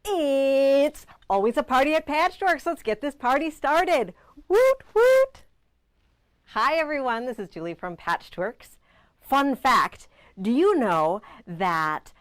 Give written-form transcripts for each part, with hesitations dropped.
It's always a party at Patchworks. Let's get this party started. Woot woot! Hi everyone, this is Julie from Patchworks. Fun fact, do you know that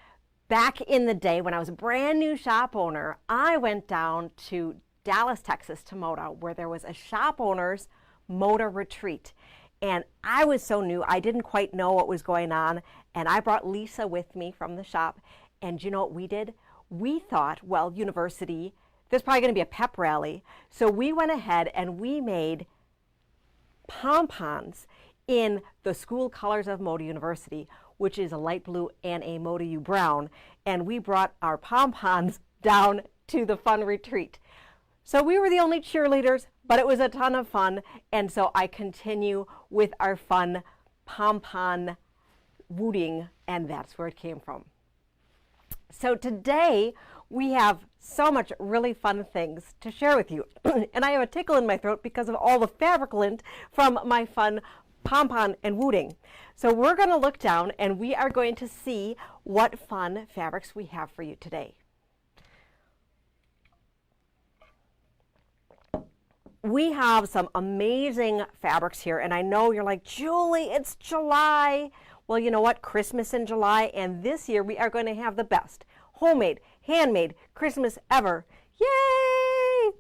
back in the day when I was a brand new shop owner, I went down to Dallas, Texas to Moda, where there was a shop owner's Moda retreat. And I was so new, I didn't quite know what was going on. And I brought Lisa with me from the shop. And you know what we did? We thought, well, university, there's probably going to be a pep rally. So we went ahead and we made pom-poms in the school colors of Moda University, which is a light blue and a Moda U brown. And we brought our pom-poms down to the fun retreat. So we were the only cheerleaders, but it was a ton of fun. And so I continue with our fun pom-pom wooting, and that's where it came from. So today we have so much really fun things to share with you. And I have a tickle in my throat because of all the fabric lint from my fun pom-pom and wooting. So we're going to look down and we are going to see what fun fabrics we have for you today. We have some amazing fabrics here, and I know you're like, Julie, it's July. Well, you know what? Christmas in July, and this year we are going to have the best homemade, handmade Christmas ever. Yay!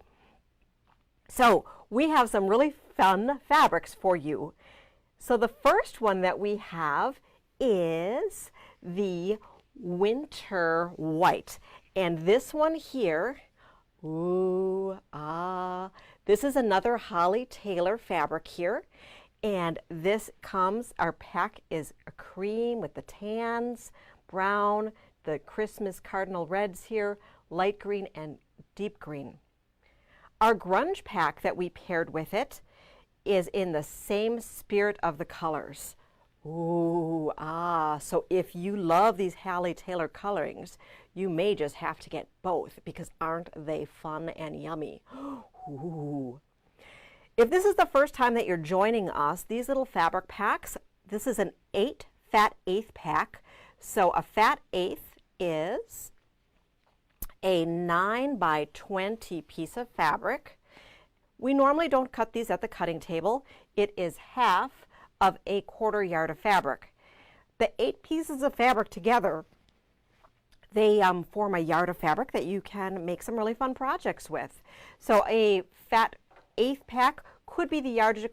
So we have some really fun fabrics for you. So the first one that we have is the winter white. And this one here, this is another Holly Taylor fabric here. And this comes, our pack is a cream with the tans, brown, the Christmas cardinal reds here, light green and deep green. Our grunge pack that we paired with it is in the same spirit of the colors. So if you love these Holly Taylor colorings, you may just have to get both because aren't they fun and yummy? Ooh. If this is the first time that you're joining us, these little fabric packs, this is an 8 fat eighth pack. So a fat eighth is a 9 by 20 piece of fabric. We normally don't cut these at the cutting table. It is half of a 1/4 yard of fabric. The 8 pieces of fabric together, they form a yard of fabric that you can make some really fun projects with. So a fat eighth pack could be the yardage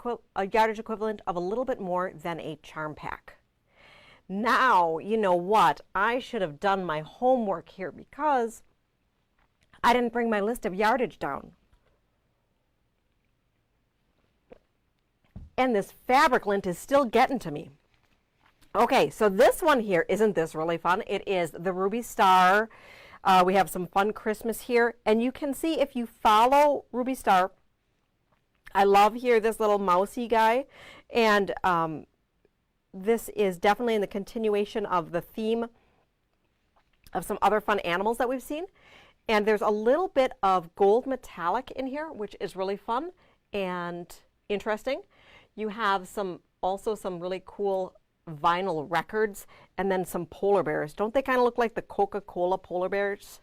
equivalent of a little bit more than a charm pack. Now, you know what? I should have done my homework here because I didn't bring my list of yardage down. And this fabric lint is still getting to me. Okay, so this one here, isn't this really fun? It is the Ruby Star. We have some fun Christmas here. And you can see if you follow Ruby Star, I love here this little mousy guy, and this is definitely in the continuation of the theme of some other fun animals that we've seen. And there's a little bit of gold metallic in here, which is really fun and interesting. You have also some really cool vinyl records, and then some polar bears. Don't they kind of look like the Coca-Cola polar bears?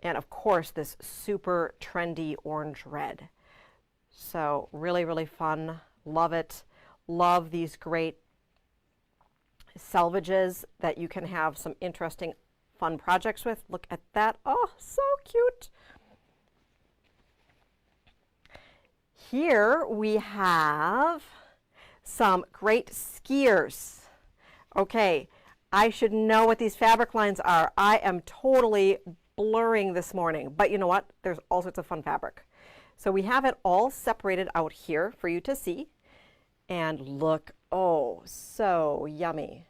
And of course, this super trendy orange red. So really, really fun. Love it. Love these great selvages that you can have some interesting, fun projects with. Look at that. Oh, so cute. Here we have some great skiers. Okay, I should know what these fabric lines are. I am totally blurring this morning, but you know what? There's all sorts of fun fabric. So we have it all separated out here for you to see. And look, oh, so yummy.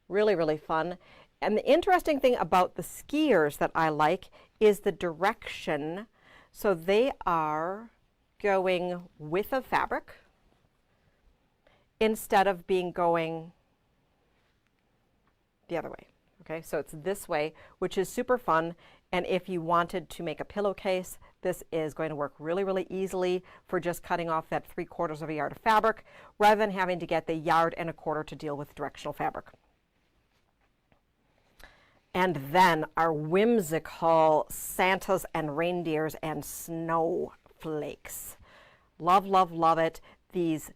Really, really fun. And the interesting thing about the skiers that I like is the direction. So they are going with a fabric instead of going the other way. Okay, so it's this way, which is super fun. And if you wanted to make a pillowcase, this is going to work really, really easily for just cutting off that 3/4 of a yard of fabric rather than having to get the 1 1/4 yards to deal with directional fabric. And then our whimsical Santas and reindeers and snowflakes. Love, love, love it. These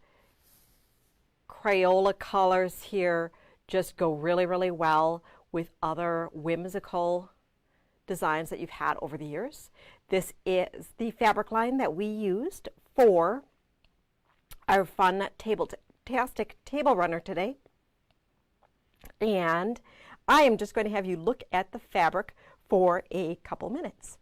Crayola colors here just go really, really well with other whimsical designs that you've had over the years. This is the fabric line that we used for our fun tastic table runner today. And I am just going to have you look at the fabric for a couple minutes.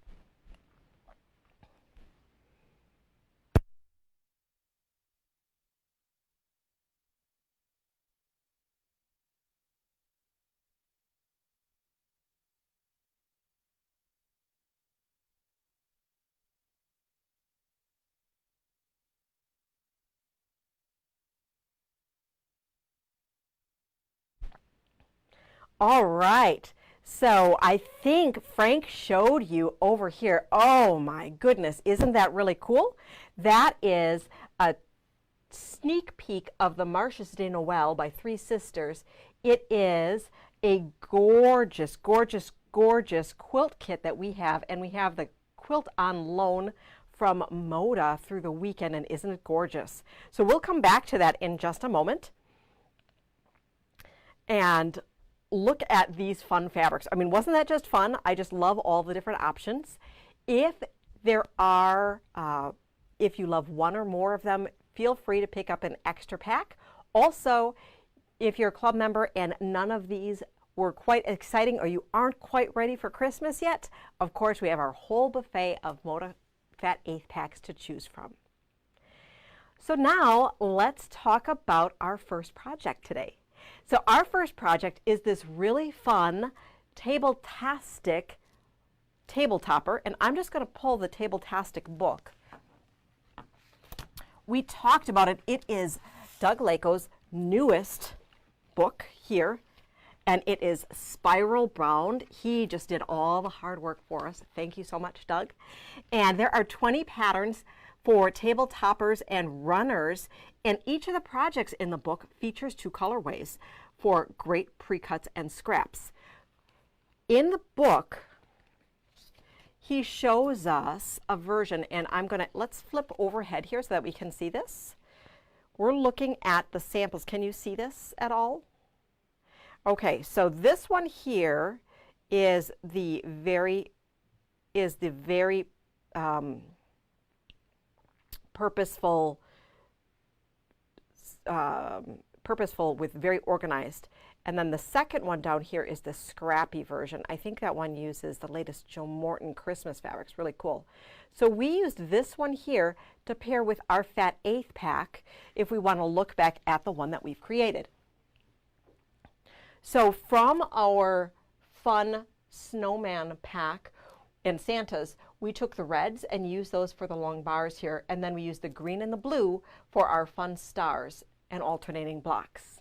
All right, so I think Frank showed you over here. Oh my goodness, isn't that really cool? That is a sneak peek of the Marches de Noël by Three Sisters. It is a gorgeous, gorgeous, gorgeous quilt kit that we have, and we have the quilt on loan from Moda through the weekend, and isn't it gorgeous? So we'll come back to that in just a moment. And look at these fun fabrics. I mean, wasn't that just fun? I just love all the different options. If there are, if you love one or more of them, feel free to pick up an extra pack. Also, if you're a club member and none of these were quite exciting or you aren't quite ready for Christmas yet, of course, we have our whole buffet of Moda Fat 8th packs to choose from. So now let's talk about our first project today. So our first project is this really fun table-tastic table topper, and I'm just going to pull the table-tastic book. We talked about it. It is Doug Lako's newest book here, and it is spiral bound. He just did all the hard work for us. Thank you so much, Doug. And there are 20 patterns for table toppers and runners, and each of the projects in the book features 2 colorways for great pre-cuts and scraps. In the book, he shows us a version, and let's flip overhead here so that we can see this. We're looking at the samples. Can you see this at all? Okay, so this one here is the very purposeful with very organized. And then the second one down here is the scrappy version. I think that one uses the latest Joe Morton Christmas fabrics. Really cool. So we used this one here to pair with our Fat 8th pack if we want to look back at the one that we've created. So from our fun snowman pack and Santas, we took the reds and used those for the long bars here, and then we used the green and the blue for our fun stars and alternating blocks.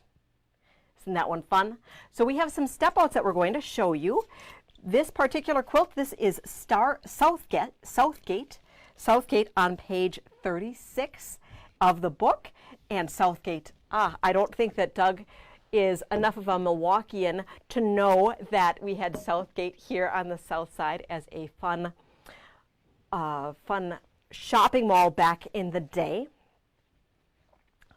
Isn't that one fun? So we have some step outs that we're going to show you. This particular quilt, this is Southgate on page 36 of the book. And Southgate, I don't think that Doug is enough of a Milwaukeean to know that we had Southgate here on the south side as a fun shopping mall back in the day.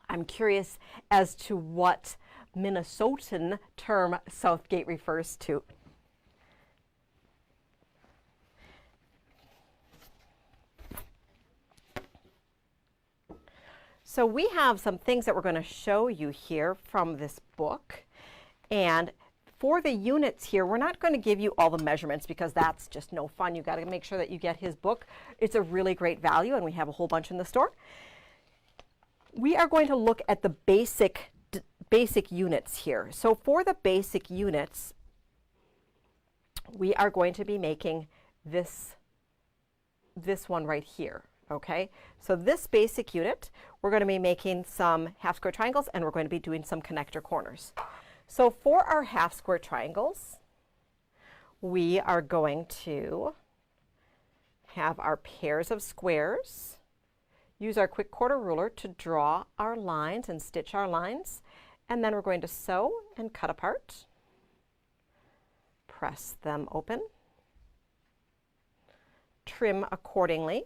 I'm curious as to what Minnesotan term Southgate refers to. So we have some things that we're going to show you here from this book. And for the units here, we're not going to give you all the measurements because that's just no fun. You've got to make sure that you get his book. It's a really great value, and we have a whole bunch in the store. We are going to look at the basic units here. So for the basic units, we are going to be making this one right here. Okay, so this basic unit, we're going to be making some half square triangles, and we're going to be doing some connector corners. So for our half square triangles, we are going to have our pairs of squares, use our quick quarter ruler to draw our lines and stitch our lines, and then we're going to sew and cut apart, press them open, trim accordingly,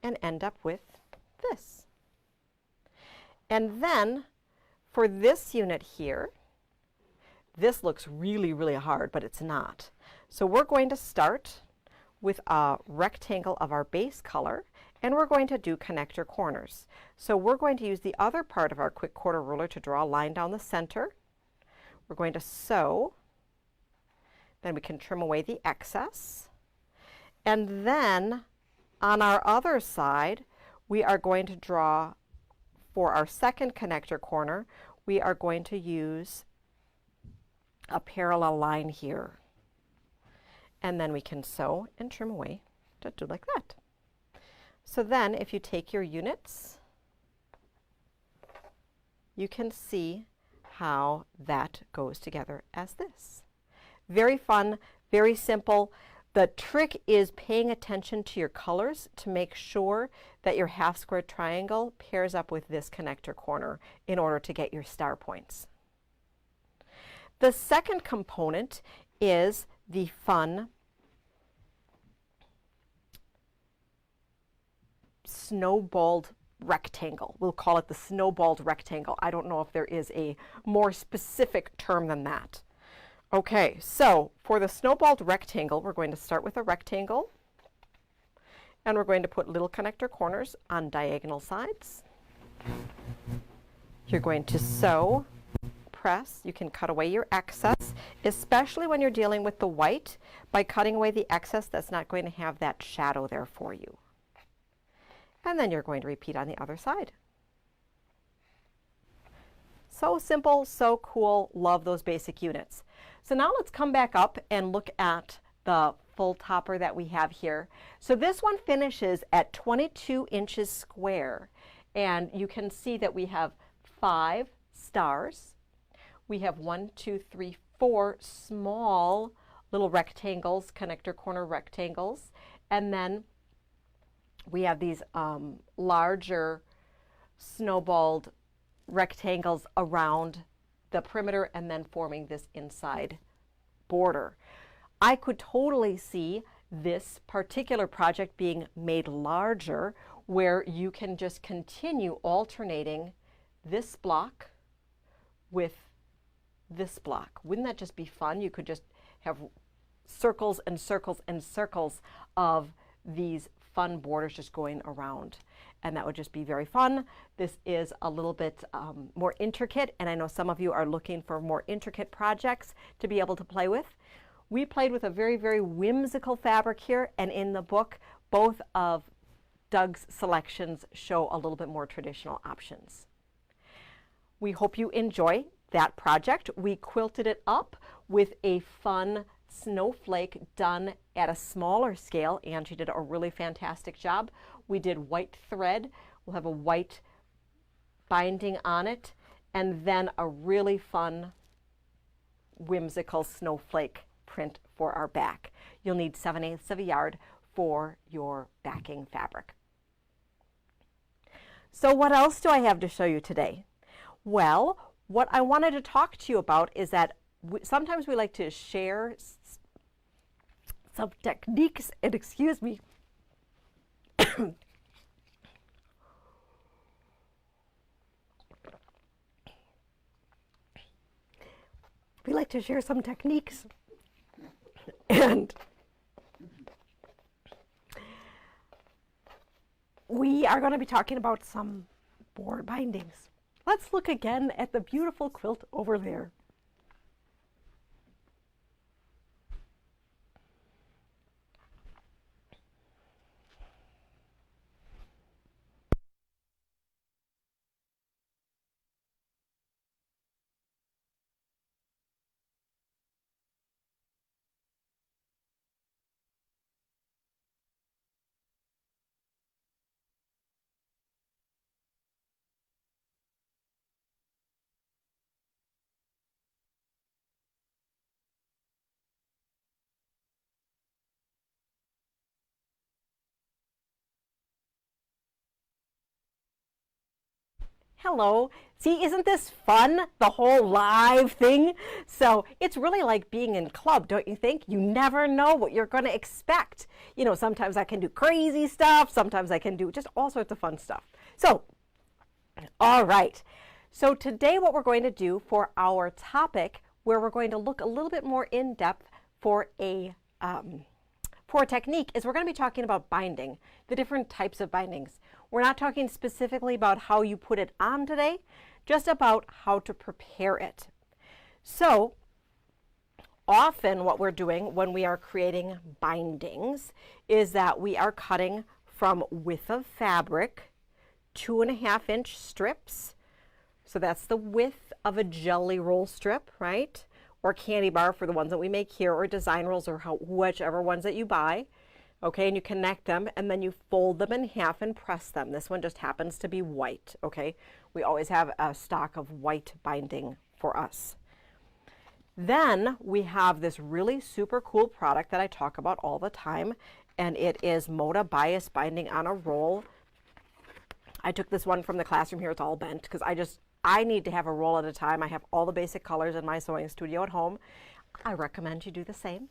and end up with this. And then for this unit here, this looks really, really hard, but it's not. So we're going to start with a rectangle of our base color, and we're going to do connector corners. So we're going to use the other part of our quick quarter ruler to draw a line down the center. We're going to sew, then we can trim away the excess. And then on our other side, we are going to draw, for our second connector corner, we are going to use a parallel line here. And then we can sew and trim away to do like that. So then if you take your units, you can see how that goes together as this. Very fun, very simple. The trick is paying attention to your colors to make sure that your half square triangle pairs up with this connector corner in order to get your star points. The second component is the fun snowballed rectangle. We'll call it the snowballed rectangle. I don't know if there is a more specific term than that. Okay, so for the snowballed rectangle, we're going to start with a rectangle, and we're going to put little connector corners on diagonal sides. You're going to sew, press. You can cut away your excess, especially when you're dealing with the white. By cutting away the excess, that's not going to have that shadow there for you. And then you're going to repeat on the other side. So simple, so cool. Love those basic units. So now let's come back up and look at the full topper that we have here. So this one finishes at 22 inches square. And you can see that we have 5 stars. We have 1, 2, 3, 4 small little rectangles, connector corner rectangles. And then we have these larger snowballed rectangles around the perimeter and then forming this inside border. I could totally see this particular project being made larger, where you can just continue alternating this block with this block. Wouldn't that just be fun? You could just have circles and circles and circles of these fun borders just going around, and that would just be very fun. This is a little bit more intricate, and I know some of you are looking for more intricate projects to be able to play with. We played with a very, very whimsical fabric here, and in the book, both of Doug's selections show a little bit more traditional options. We hope you enjoy that project. We quilted it up with a fun snowflake done at a smaller scale. Angie did a really fantastic job. We did white thread. We'll have a white binding on it, and then a really fun whimsical snowflake print for our back. You'll need 7/8 of a yard for your backing fabric. So what else do I have to show you today? Well, what I wanted to talk to you about is that sometimes we like to share some techniques, and excuse me, we like to share some techniques, and we are going to be talking about some board bindings. Let's look again at the beautiful quilt over there. Hello. See, isn't this fun? The whole live thing. So it's really like being in club, don't you think? You never know what you're going to expect. You know, sometimes I can do crazy stuff. Sometimes I can do just all sorts of fun stuff. So, all right. So today what we're going to do for our topic, where we're going to look a little bit more in depth for a technique, is we're going to be talking about binding, the different types of bindings. We're not talking specifically about how you put it on today, just about how to prepare it. So often what we're doing when we are creating bindings is that we are cutting from width of fabric, 2.5-inch strips. So that's the width of a jelly roll strip, right? Or candy bar for the ones that we make here, or design rolls, or whichever ones that you buy. Okay, and you connect them, and then you fold them in half and press them. This one just happens to be white, okay? We always have a stock of white binding for us. Then we have this really super cool product that I talk about all the time, and it is Moda bias binding on a roll. I took this one from the classroom here. It's all bent because I need to have a roll at a time. I have all the basic colors in my sewing studio at home. I recommend you do the same.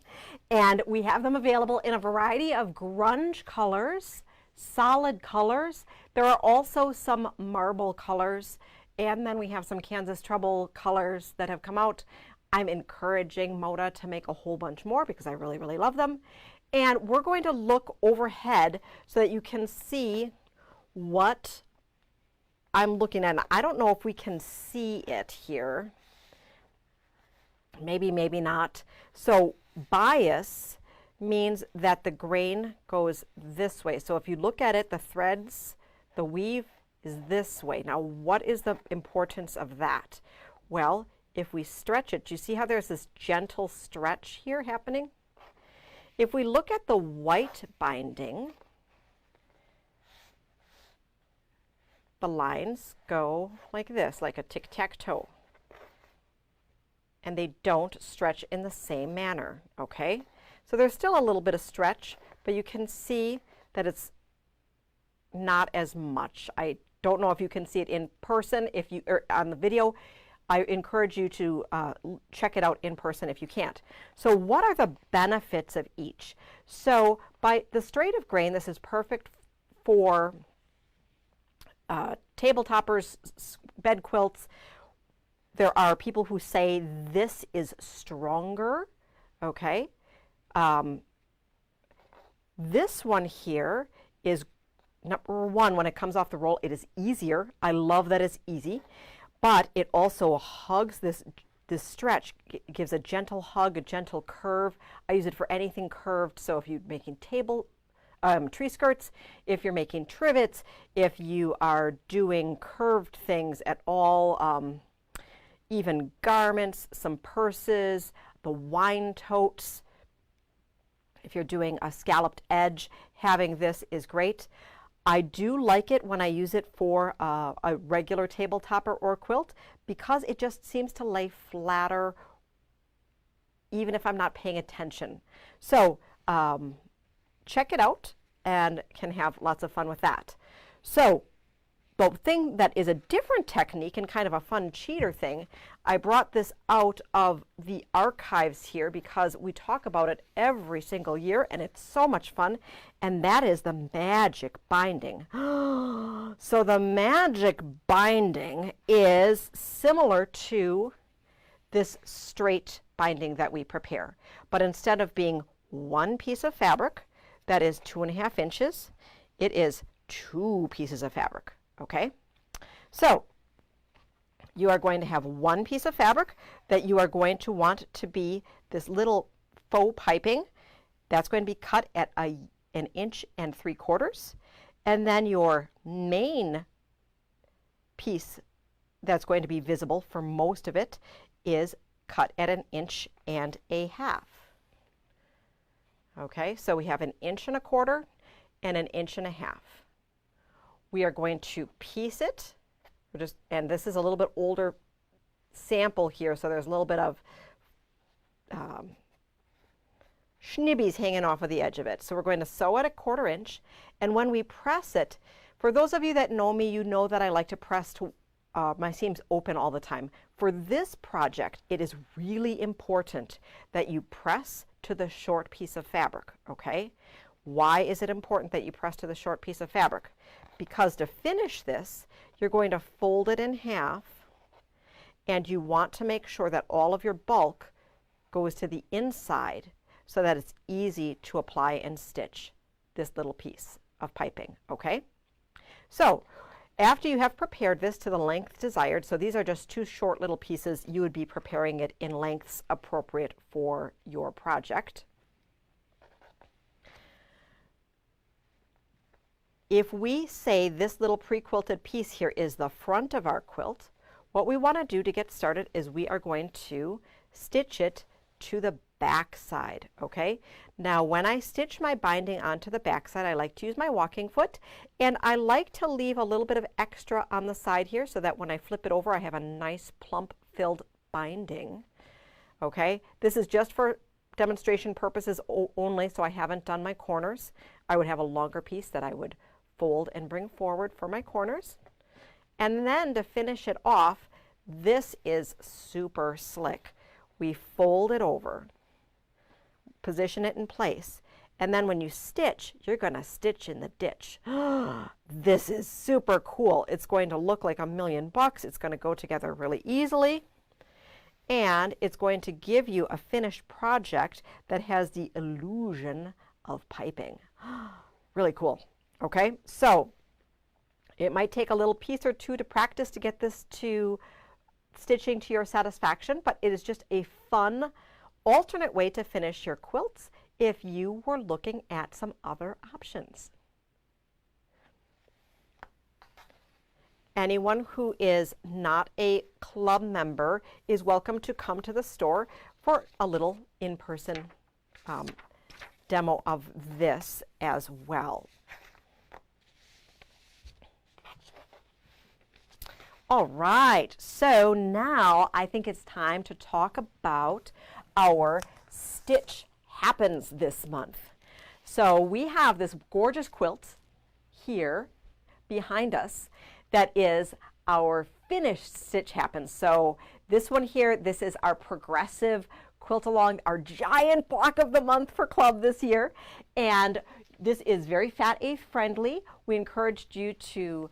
And we have them available in a variety of grunge colors, solid colors. There are also some marble colors, and then we have some Kansas Trouble colors that have come out. I'm encouraging Moda to make a whole bunch more because I really, really love them. And we're going to look overhead so that you can see what I'm looking at. I don't know if we can see it here. Maybe, maybe not. So bias means that the grain goes this way. So if you look at it, the threads, the weave is this way. Now, what is the importance of that? Well, if we stretch it, do you see how there's this gentle stretch here happening? If we look at the white binding, the lines go like this, like a tic-tac-toe. And they don't stretch in the same manner, okay? So there's still a little bit of stretch, but you can see that it's not as much. I don't know if you can see it in person, or on the video. I encourage you to check it out in person if you can't. So what are the benefits of each? So by the straight of grain, this is perfect for table toppers, bed quilts. There are people who say this is stronger, okay? This one here is, number one, when it comes off the roll, it is easier. I love that it's easy, but it also hugs this stretch. It gives a gentle hug, a gentle curve. I use it for anything curved, so if you're making tree skirts, if you're making trivets, if you are doing curved things at all, even garments, some purses, the wine totes. If you're doing a scalloped edge, having this is great. I do like it when I use it for a regular table topper or quilt because it just seems to lay flatter even if I'm not paying attention. So check it out and can have lots of fun with that. So the thing that is a different technique and kind of a fun cheater thing, I brought this out of the archives here because we talk about it every single year and it's so much fun, and that is the magic binding. So the magic binding is similar to this straight binding that we prepare, but instead of being one piece of fabric that is 2.5 inches, it is 2 pieces of fabric. Okay, so you are going to have one piece of fabric that you are going to want to be this little faux piping. That's going to be cut at 1 3/4 inches. And then your main piece that's going to be visible for most of it is cut at 1 1/2 inches. Okay, so we have 1 1/4 inches and 1 1/2 inches. We are going to piece it, and this is a little bit older sample here, so there's a little bit of schnibbies hanging off of the edge of it. So we're going to sew at 1/4 inch, and when we press it, for those of you that know me, you know that I like to press to my seams open all the time. For this project, it is really important that you press to the short piece of fabric, okay? Why is it important that you press to the short piece of fabric? Because to finish this, you're going to fold it in half, and you want to make sure that all of your bulk goes to the inside so that it's easy to apply and stitch this little piece of piping, okay? So after you have prepared this to the length desired, so these are just two short little pieces, you would be preparing it in lengths appropriate for your project. If we say this little pre-quilted piece here is the front of our quilt, what we want to do to get started is we are going to stitch it to the back side, okay? Now when I stitch my binding onto the back side, I like to use my walking foot, and I like to leave a little bit of extra on the side here so that when I flip it over, I have a nice plump filled binding, okay? This is just for demonstration purposes only, so I haven't done my corners. I would have a longer piece that I would fold and bring forward for my corners. And then to finish it off, this is super slick. We fold it over, position it in place, and then when you stitch, you're going to stitch in the ditch. This is super cool. It's going to look like $1,000,000. It's going to go together really easily, and it's going to give you a finished project that has the illusion of piping. Really cool. Okay, so it might take a little piece or two to practice to get this to stitching to your satisfaction, but it is just a fun alternate way to finish your quilts if you were looking at some other options. Anyone who is not a club member is welcome to come to the store for a little in-person demo of this as well. All right, so now I think it's time to talk about our Stitch Happens this month. So we have this gorgeous quilt here behind us that is our finished Stitch Happens. So this one here, this is our progressive quilt along, our giant block of the month for club this year. And this is very Fat A friendly. We encouraged you to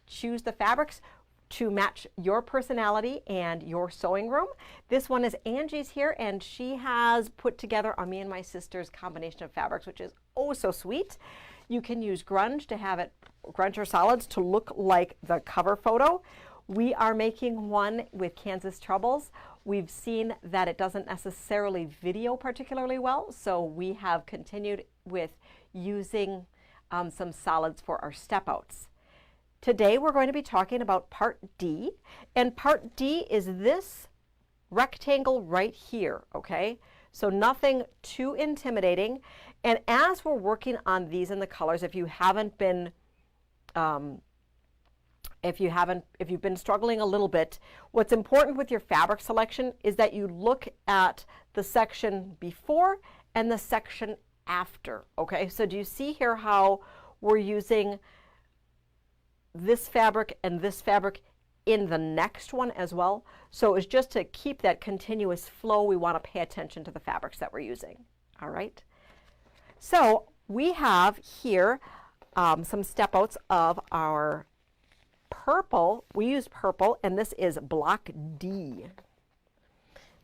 choose the fabrics to match your personality and your sewing room. This one is Angie's here, and she has put together a me and my sister's combination of fabrics, which is oh so sweet. You can use grunge to have it, grunge or solids, to look like the cover photo. We are making one with Kansas Troubles. We've seen that it doesn't necessarily video particularly well, so we have continued with using some solids for our step outs. Today we're going to be talking about part D, and part D is this rectangle right here, okay? So nothing too intimidating. And as we're working on these in the colors, if you've been struggling a little bit, what's important with your fabric selection is that you look at the section before and the section after, okay? So do you see here how we're using this fabric and this fabric in the next one as well? So it's just to keep that continuous flow, we want to pay attention to the fabrics that we're using. All right. So we have here some step outs of our purple. We use purple, and this is block D.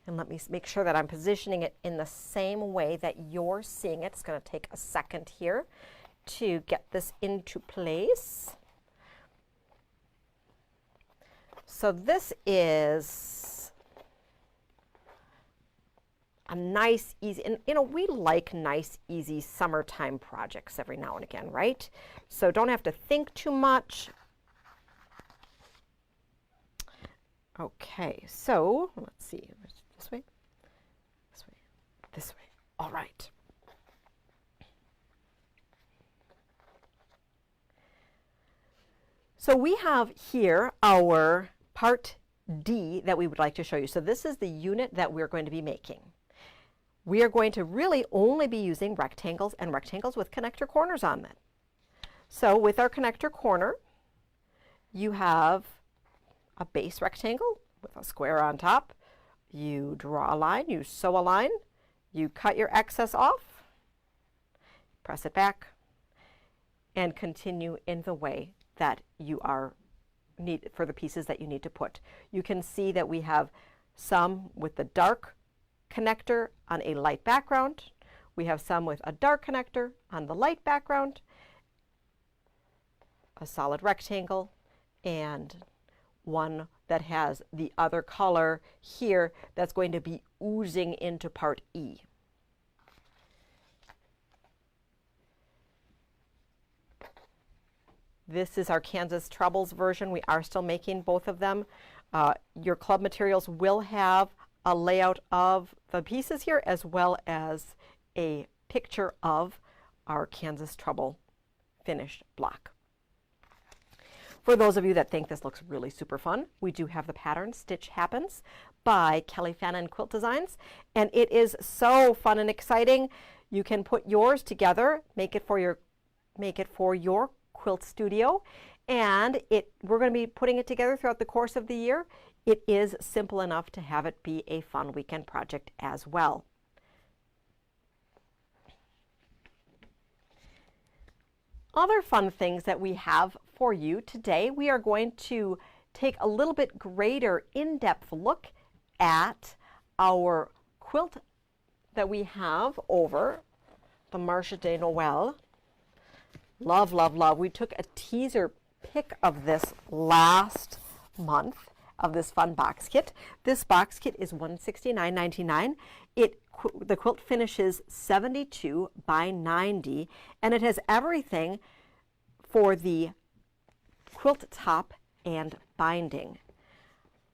And let me make sure that I'm positioning it in the same way that you're seeing it. It's going to take a second here to get this into place. So this is a nice, easy, and you know, we like nice, easy summertime projects every now and again, right? So don't have to think too much. Okay, so let's see, this way, this way, this way. All right. So we have here our part D that we would like to show you. So this is the unit that we're going to be making. We are going to really only be using rectangles and rectangles with connector corners on them. So with our connector corner, you have a base rectangle with a square on top. You draw a line, you sew a line, you cut your excess off, press it back, and continue in the way that you are need for the pieces that you need to put. You can see that we have some with the dark connector on a light background. We have some with a dark connector on the light background, a solid rectangle, and one that has the other color here that's going to be oozing into part E. This is our Kansas Troubles version. We are still making both of them. Your club materials will have a layout of the pieces here as well as a picture of our Kansas Trouble finished block. For those of you that think this looks really super fun, we do have the pattern Stitch Happens by Kelly Fannin Quilt Designs, and it is so fun and exciting. You can put yours together, make it for your quilt studio, and we're going to be putting it together throughout the course of the year. It is simple enough to have it be a fun weekend project as well. Other fun things that we have for you today, we are going to take a little bit greater in-depth look at our quilt that we have over the Marche de Noël. Love, love, love. We took a teaser pic of this last month of this fun box kit. This box kit is $169.99. The quilt finishes 72 by 90, and it has everything for the quilt top and binding.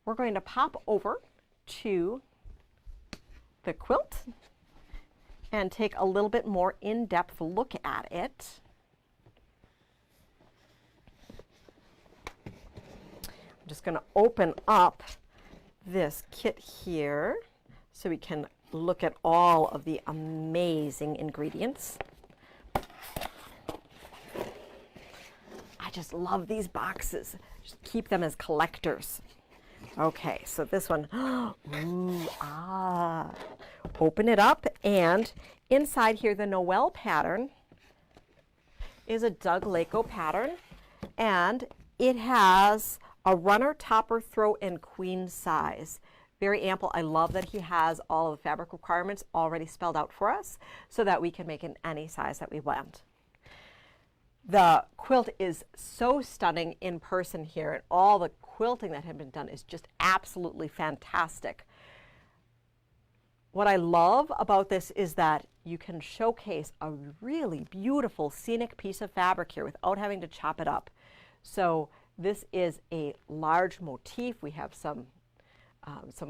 We're going to pop over to the quilt and take a little bit more in-depth look at it. I'm just going to open up this kit here so we can look at all of the amazing ingredients. I just love these boxes. Just keep them as collectors. Okay, so this one, open it up, and inside here the Noel pattern is a Doug Laco pattern, and it has a runner, topper, throw, and queen size. Very ample. I love that he has all of the fabric requirements already spelled out for us so that we can make in any size that we want. The quilt is so stunning in person here, and all the quilting that had been done is just absolutely fantastic. What I love about this is that you can showcase a really beautiful scenic piece of fabric here without having to chop it up. So this is a large motif. We have some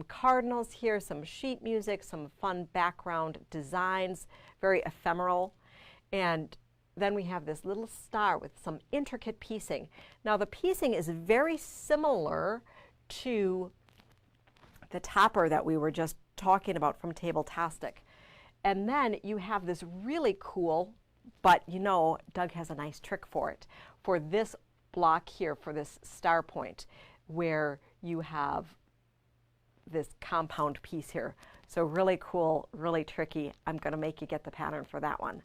cardinals here, some sheet music, some fun background designs, very ephemeral. And then we have this little star with some intricate piecing. Now the piecing is very similar to the topper that we were just talking about from Table-tastic. And then you have this really cool, but you know, Doug has a nice trick for it, for this block here, for this star point, where you have this compound piece here. So really cool, really tricky. I'm going to make you get the pattern for that one.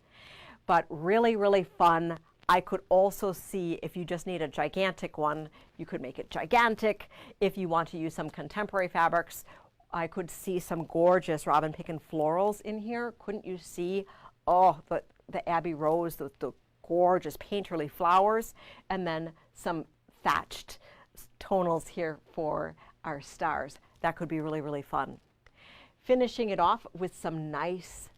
But really, really fun. I could also see if you just need a gigantic one, you could make it gigantic. If you want to use some contemporary fabrics, I could see some gorgeous Robin Picken florals in here. Couldn't you see? Oh, the Abbey Rose, the gorgeous painterly flowers, and then some thatched tonals here for our stars. That could be really, really fun. Finishing it off with some nice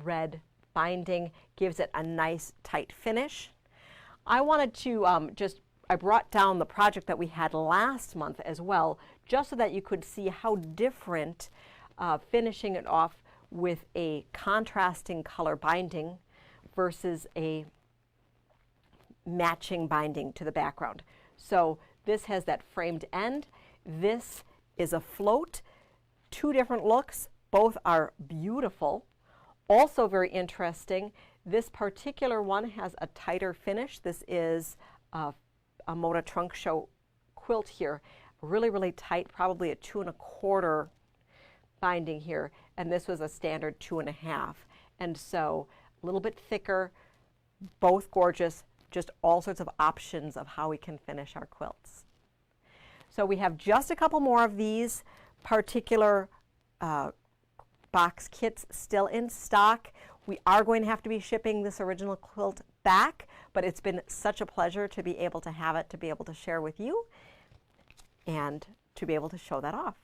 red binding gives it a nice tight finish. I wanted to I brought down the project that we had last month as well, just so that you could see how different finishing it off with a contrasting color binding versus a matching binding to the background. So this has that framed end. This is a float. Two different looks. Both are beautiful. Also very interesting, this particular one has a tighter finish. This is a Moda Trunk Show quilt here, really, really tight, probably a 2 1/4 binding here, and this was a standard 2 1/2. And so a little bit thicker, both gorgeous, just all sorts of options of how we can finish our quilts. So we have just a couple more of these particular box kits still in stock. We are going to have to be shipping this original quilt back, but it's been such a pleasure to be able to have it, to be able to share with you, and to be able to show that off.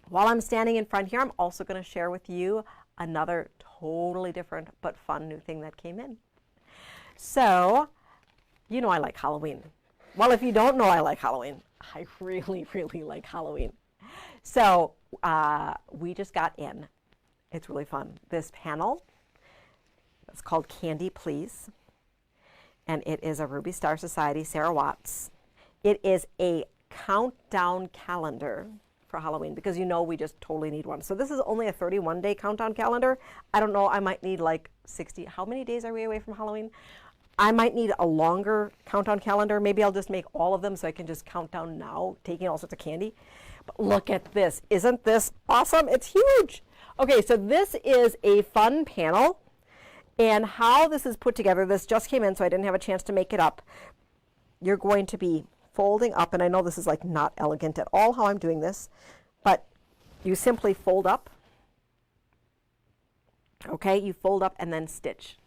While I'm standing in front here, I'm also going to share with you another totally different but fun new thing that came in. So, you know I like Halloween. Well, if you don't know I like Halloween, I really, really like Halloween. So, we just got in. It's really fun. This panel, it's called Candy Please, and it is a Ruby Star Society, Sarah Watts. It is a countdown calendar for Halloween, because you know we just totally need one. So this is only a 31-day countdown calendar. I don't know, I might need like 60. How many days are we away from Halloween? I might need a longer countdown calendar. Maybe I'll just make all of them so I can just count down now, taking all sorts of candy. But look at this. Isn't this awesome? It's huge. Okay, so this is a fun panel, and how this is put together, this just came in so I didn't have a chance to make it up. You're going to be folding up, and I know this is like not elegant at all how I'm doing this, but you simply fold up. Okay, you fold up and then stitch.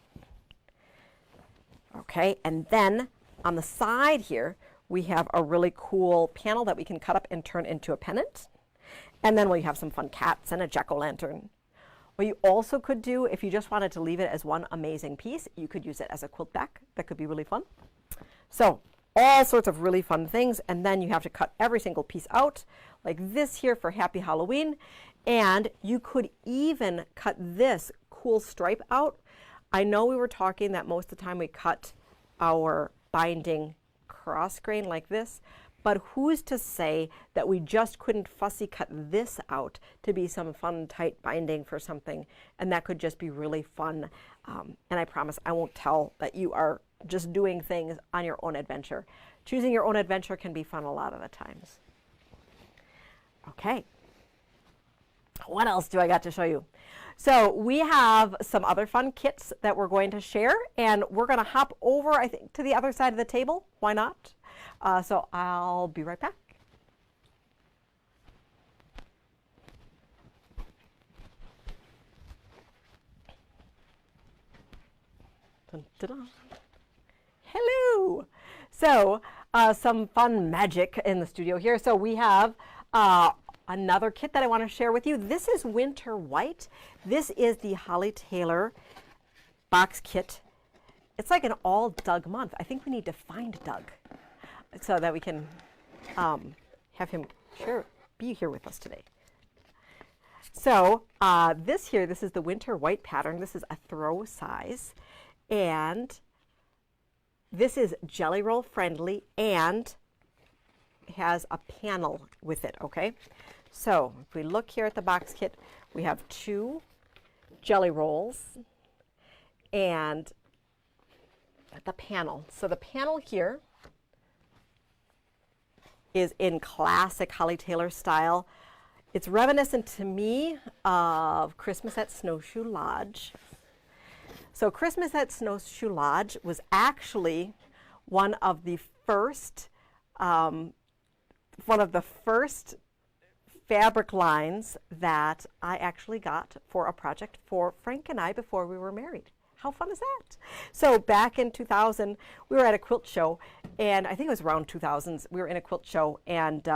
Okay, and then on the side here, we have a really cool panel that we can cut up and turn into a pennant. And then we have some fun cats and a jack-o'-lantern. What you also could do, if you just wanted to leave it as one amazing piece, you could use it as a quilt back. That could be really fun. So all sorts of really fun things, and then you have to cut every single piece out, like this here for Happy Halloween. And you could even cut this cool stripe out. I know we were talking that most of the time we cut our binding cross grain like this, but who's to say that we just couldn't fussy cut this out to be some fun tight binding for something, and that could just be really fun. And I promise I won't tell that you are just doing things on your own adventure. Choosing your own adventure can be fun a lot of the times. Okay, what else do I got to show you? So we have some other fun kits that we're going to share, and we're going to hop over, I think, to the other side of the table. Why not? So I'll be right back. Dun, dun, dun. Hello. So some fun magic in the studio here. So we have another kit that I want to share with you. This is Winter White. This is the Holly Taylor box kit. It's like an all Doug month. I think we need to find Doug so that we can have him be here with us today. So this is the Winter White pattern. This is a throw size, and this is jelly roll friendly and has a panel with it, okay? So if we look here at the box kit, we have 2 jelly rolls and the panel. So the panel here is in classic Holly Taylor style. It's reminiscent to me of Christmas at Snowshoe Lodge. So Christmas at Snowshoe Lodge was actually one of the first fabric lines that I actually got for a project for Frank and I before we were married. How fun is that? So back in 2000, we were at a quilt show, and I think it was around 2000s. We were in a quilt show, and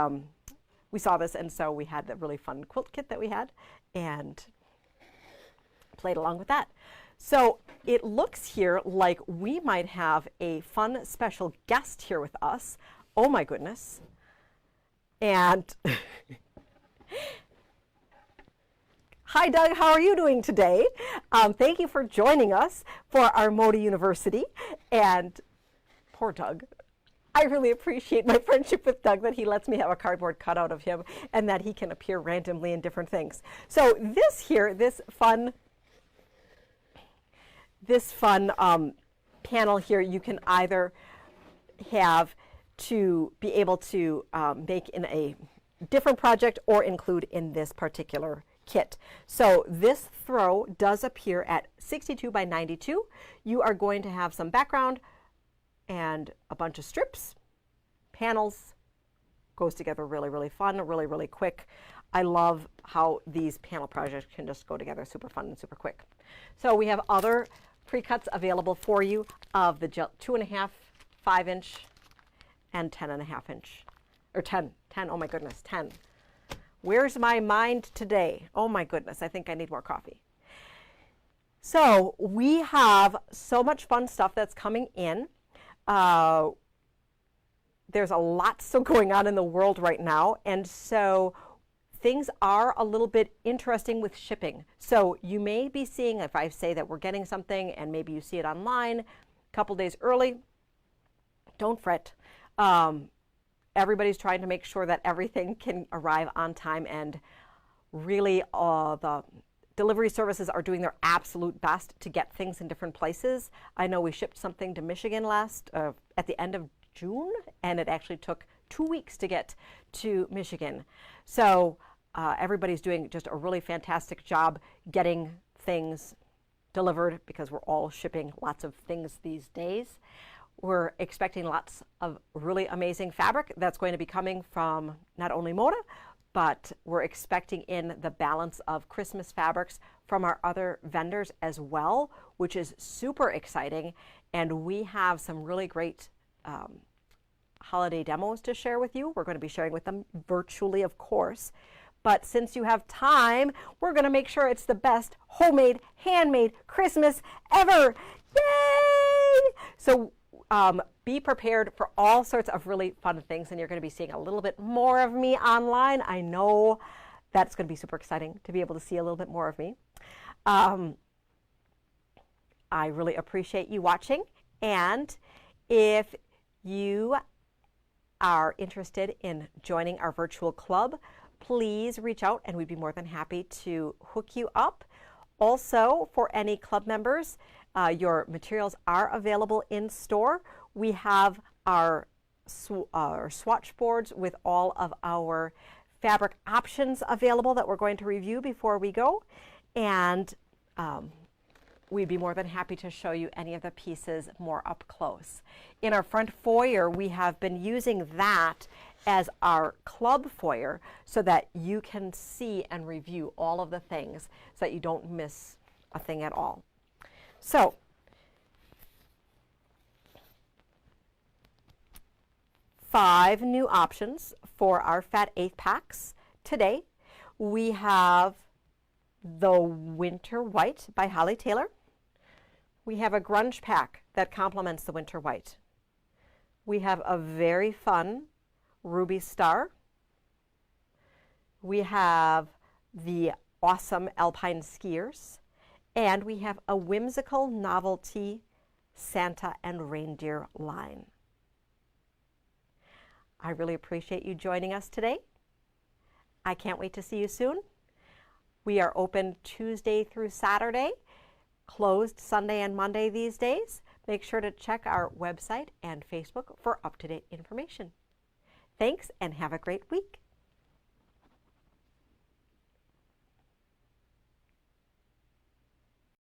we saw this, and so we had the really fun quilt kit that we had, and played along with that. So it looks here like we might have a fun special guest here with us. Oh my goodness. And hi, Doug. How are you doing today? Thank you for joining us for our Moda University. And poor Doug. I really appreciate my friendship with Doug, that he lets me have a cardboard cutout of him and that he can appear randomly in different things. So this here, this fun panel here, you can either have to be able to make in a different project or include in this particular kit. So this throw does appear at 62 by 92. You are going to have some background and a bunch of strips, panels, goes together really, really fun, really, really quick. I love how these panel projects can just go together super fun and super quick. So we have other pre-cuts available for you of the 2.5, 5-inch, and 10.5 inch, or 10, oh my goodness, 10. Where's my mind today? Oh my goodness, I think I need more coffee. So we have so much fun stuff that's coming in. There's a lot still going on in the world right now, and so things are a little bit interesting with shipping. So you may be seeing, if I say that we're getting something and maybe you see it online a couple days early, don't fret. Everybody's trying to make sure that everything can arrive on time, and really the delivery services are doing their absolute best to get things in different places. I know we shipped something to Michigan at the end of June, and it actually took 2 weeks to get to Michigan. So everybody's doing just a really fantastic job getting things delivered, because we're all shipping lots of things these days. We're expecting lots of really amazing fabric that's going to be coming from not only Moda, but we're expecting in the balance of Christmas fabrics from our other vendors as well, which is super exciting. And we have some really great holiday demos to share with you. We're going to be sharing with them virtually, of course. But since you have time, we're going to make sure it's the best homemade, handmade Christmas ever. Yay! So be prepared for all sorts of really fun things, and you're going to be seeing a little bit more of me online. I know that's going to be super exciting to be able to see a little bit more of me. I really appreciate you watching, and if you are interested in joining our virtual club, please reach out and we'd be more than happy to hook you up. Also, for any club members, your materials are available in store. We have our swatch boards with all of our fabric options available that we're going to review before we go. And we'd be more than happy to show you any of the pieces more up close. In our front foyer, we have been using that as our club foyer so that you can see and review all of the things so that you don't miss a thing at all. So, five new options for our Fat 8 packs. Today, we have the Winter White by Holly Taylor. We have a grunge pack that complements the Winter White. We have a very fun Ruby Star. We have the awesome Alpine Skiers. And we have a whimsical novelty Santa and Reindeer line. I really appreciate you joining us today. I can't wait to see you soon. We are open Tuesday through Saturday, closed Sunday and Monday these days. Make sure to check our website and Facebook for up-to-date information. Thanks, and have a great week.